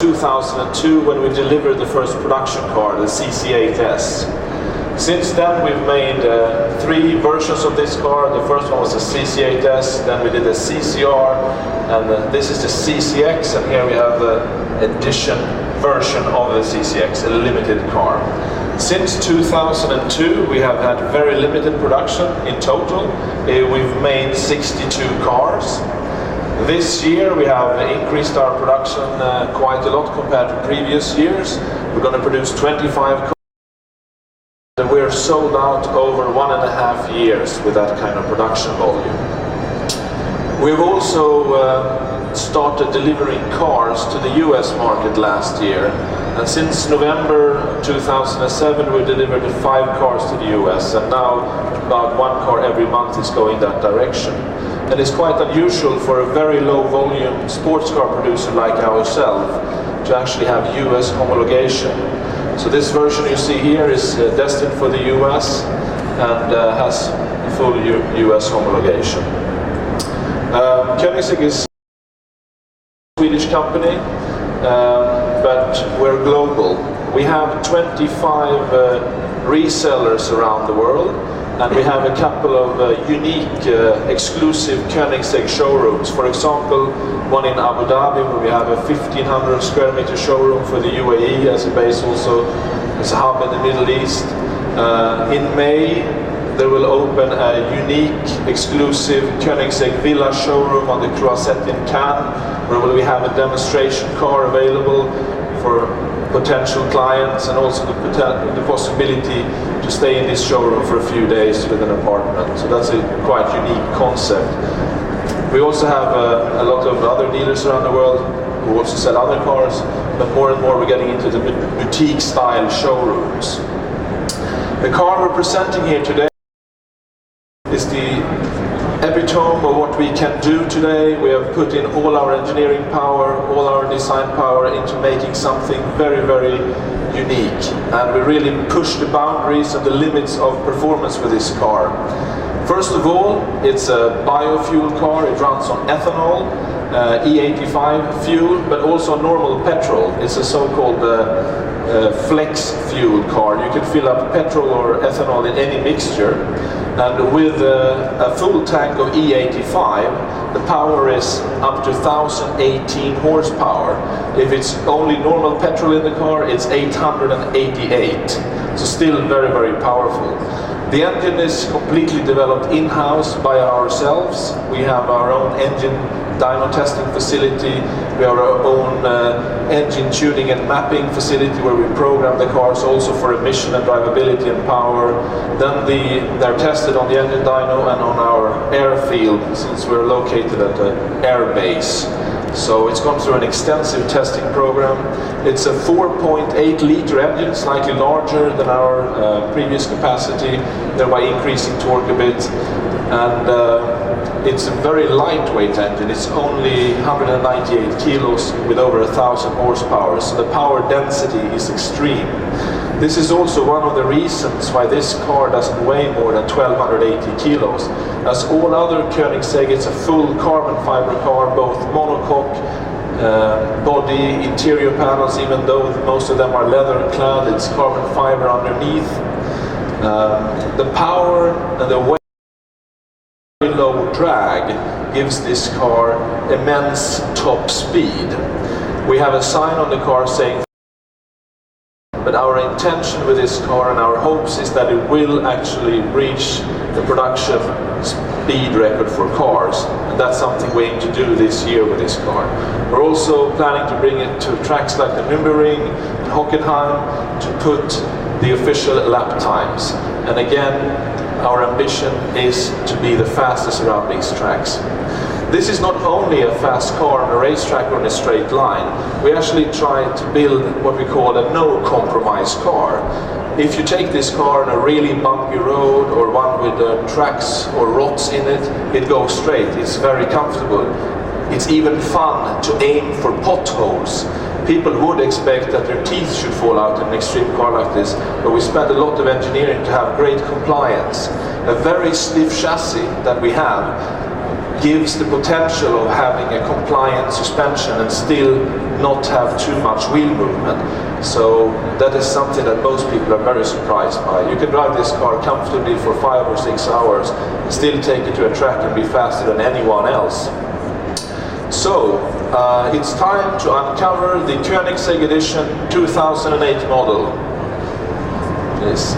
2002 when we delivered the first production car, the CC8S. Since then we've made 3 versions of this car. The first one was the CC8S, then we did the CCR, and this is the CCX, and here we have the edition version of the CCX, a limited car. Since 2002 we have had very limited production in total. We've made 62 cars. This year we have increased our production quite a lot compared to previous years. We're going to produce 25 cars. We're sold out over 1.5 years with that kind of production volume. We've also started delivering cars to the US market last year. And since November 2007 we delivered 5 cars to the US, and now about 1 car every month is going that direction. And it's quite unusual for a very low volume sports car producer like ourselves to actually have US homologation. So this version you see here is destined for the US and has full US homologation. Koenigsegg is a Swedish company, but we're global. We have 25 resellers around the world, and we have a couple of unique, exclusive Koenigsegg showrooms. For example, one in Abu Dhabi, where we have a 1,500 square meter showroom for the UAE as a base, also as a hub in the Middle East. In May, there will open a unique, exclusive Koenigsegg Villa showroom on the Croisette in Cannes, where we have a demonstration car available for potential clients, and also the possibility to stay in this showroom for a few days with an apartment. So that's a quite unique concept. We also have a lot of other dealers around the world who also sell other cars, but more and more we're getting into the boutique style showrooms. The car we're presenting here today is the epitome of what we can do today. We have put in all our engineering power, all our design power into making something very, very unique. And we really push the boundaries and the limits of performance with this car. First of all, it's a biofuel car. It runs on ethanol, E85 fuel, but also normal petrol. It's a so-called flex fuel car. You can fill up petrol or ethanol in any mixture. And with a full tank of E85, the power is up to 1,018 horsepower. If it's only normal petrol in the car, it's 888. So still very, very powerful. The engine is completely developed in-house by ourselves. We have our own engine dyno testing facility. We have our own engine tuning and mapping facility where we program the cars also for emission and drivability and power. Then they're tested on the engine dyno and on our airfield, since we're located at the air base. So it's gone through an extensive testing program. It's a 4.8 liter engine, slightly larger than our previous capacity, thereby increasing torque a bit. And it's a very lightweight engine. It's only 198 kilos with over 1,000 horsepower, so the power density is extreme. This is also one of the reasons why this car doesn't weigh more than 1,280 kilos. As all other Koenigsegg, it's a full carbon fiber car, both monocoque, body, interior panels, even though most of them are leather clad, it's carbon fiber underneath. The power and the weight, low drag, gives this car immense top speed. We have a sign on the car saying, but our intention with this car and our hopes is that it will actually reach the production speed record for cars, and that's something we aim to do this year with this car. We're also planning to bring it to tracks like the Nürburgring and Hockenheim to put the official lap times. And again, our ambition is to be the fastest around these tracks. This is not only a fast car on a racetrack or in a straight line. We actually try to build what we call a no-compromise car. If you take this car on a really bumpy road or one with tracks or ruts in it, it goes straight. It's very comfortable. It's even fun to aim for potholes. People would expect that their teeth should fall out in an extreme car like this, but we spend a lot of engineering to have great compliance. A very stiff chassis that we have gives the potential of having a compliant suspension and still not have too much wheel movement. So that is something that most people are very surprised by. You can drive this car comfortably for 5 or 6 hours and still take it to a track and be faster than anyone else. So it's time to uncover the Koenigsegg Edition 2008 model. Please.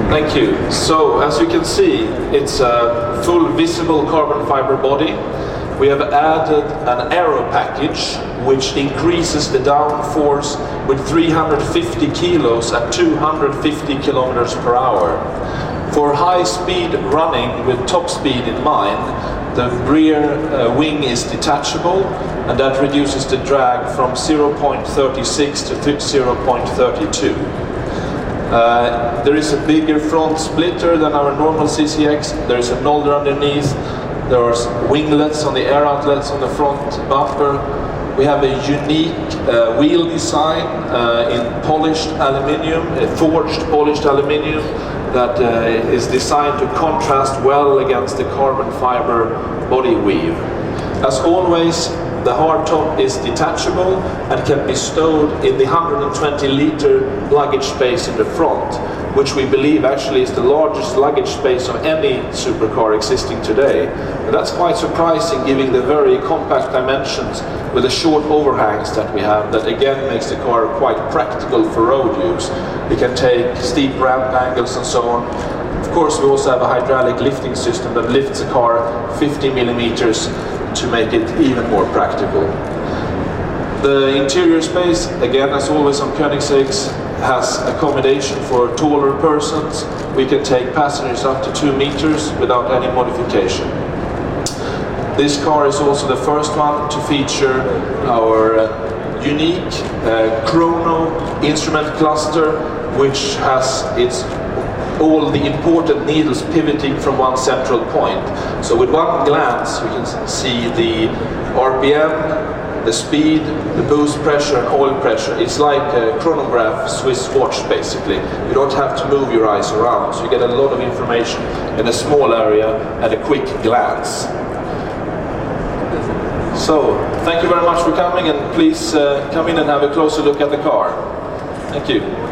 Thank you. So, as you can see, it's a full visible carbon fiber body. We have added an aero package which increases the downforce with 350 kilos at 250 kilometers per hour. For high speed running with top speed in mind, the rear wing is detachable, and that reduces the drag from 0.36 to 0.32. There is a bigger front splitter than our normal CCX. There is a nolder underneath. There are winglets on the air outlets on the front bumper. We have a unique wheel design in polished aluminium, forged polished aluminium that is designed to contrast well against the carbon fiber body weave. As always, the hardtop is detachable and can be stowed in the 120-liter luggage space in the front, which we believe actually is the largest luggage space of any supercar existing today. And that's quite surprising given the very compact dimensions with the short overhangs that we have, that again makes the car quite practical for road use. You can take steep ramp angles and so on. Of course, we also have a hydraulic lifting system that lifts the car 50 millimeters to make it even more practical. The interior space, again as always on Koenigseggs, has accommodation for taller persons. We can take passengers up to 2 meters without any modification. This car is also the first one to feature our unique chrono instrument cluster, which has all the important needles pivoting from one central point. So with one glance you can see the RPM, the speed, the boost pressure and oil pressure. It's like a chronograph Swiss watch basically. You don't have to move your eyes around, so you get a lot of information in a small area at a quick glance. So, thank you very much for coming, and please come in and have a closer look at the car. Thank you.